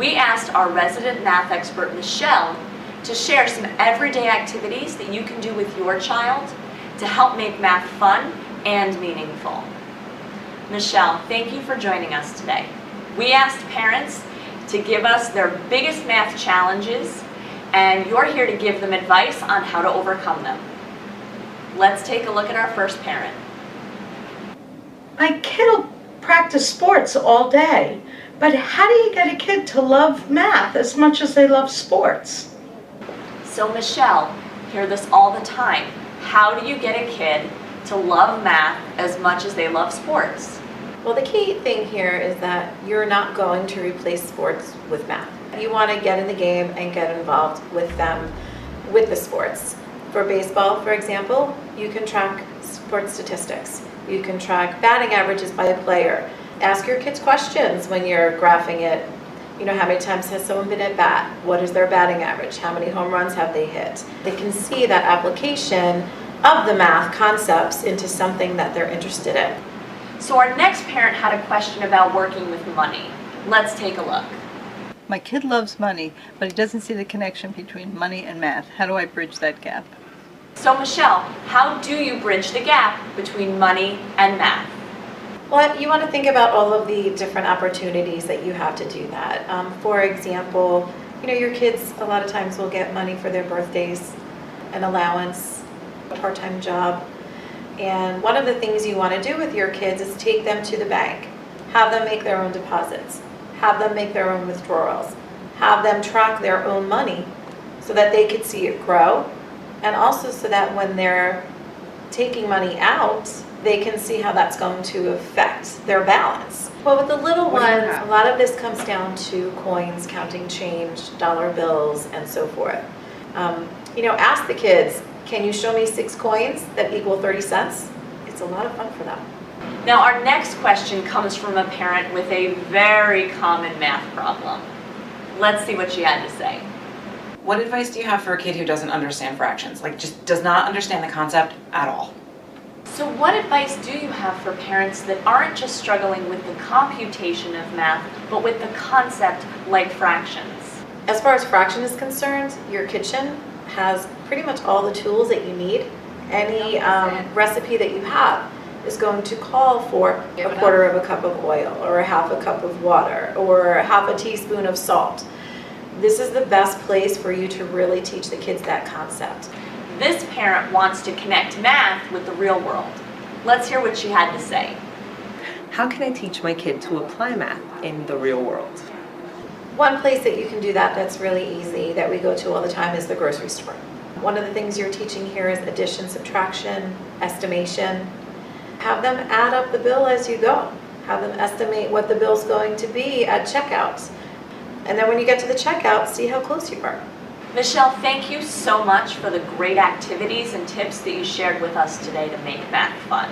we asked our resident math expert, Michelle, to share some everyday activities that you can do with your child to help make math fun and meaningful. Michelle, thank you for joining us today. We asked parents to give us their biggest math challenges, and you're here to give them advice on how to overcome them. Let's take a look at our first parent. My kid will practice sports all day, but how do you get a kid to love math as much as they love sports? So Michelle, hear this all the time. How do you get a kid to love math as much as they love sports? Well, the key thing here is that you're not going to replace sports with math. You want to get in the game and get involved with them, with the sports. For baseball, for example, you can track sports statistics. You can track batting averages by a player. Ask your kids questions when you're graphing it. You know, how many times has someone been at bat? What is their batting average? How many home runs have they hit? They can see that application of the math concepts into something that they're interested in. So our next parent had a question about working with money. Let's take a look. My kid loves money, but he doesn't see the connection between money and math. How do I bridge that gap? So Michelle, how do you bridge the gap between money and math? Well, you want to think about all of the different opportunities that you have to do that. For example, you know, your kids a lot of times will get money for their birthdays, an allowance, a part-time job. And one of the things you want to do with your kids is take them to the bank, have them make their own deposits, have them make their own withdrawals, have them track their own money so that they could see it grow, and also so that when they're taking money out, they can see how that's going to affect their balance. Well, with the little ones, a lot of this comes down to coins, counting change, dollar bills, and so forth. You know, ask the kids, can you show me 6 coins that equal 30 cents? It's a lot of fun for them. Now our next question comes from a parent with a very common math problem. Let's see what she had to say. What advice do you have for a kid who doesn't understand fractions? Like, just does not understand the concept at all? So what advice do you have for parents that aren't just struggling with the computation of math, but with the concept like fractions? As far as fraction is concerned, your kitchen has pretty much all the tools that you need. Any recipe that you have is going to call for a quarter of a cup of oil, or a half a cup of water, or half a teaspoon of salt. This is the best place for you to really teach the kids that concept. This parent wants to connect math with the real world. Let's hear what she had to say. How can I teach my kid to apply math in the real world? One place that you can do that that's really easy, that we go to all the time, is the grocery store. One of the things you're teaching here is addition, subtraction, estimation. Have them add up the bill as you go. Have them estimate what the bill's going to be at checkout. And then when you get to the checkout, see how close you are. Michelle, thank you so much for the great activities and tips that you shared with us today to make math fun.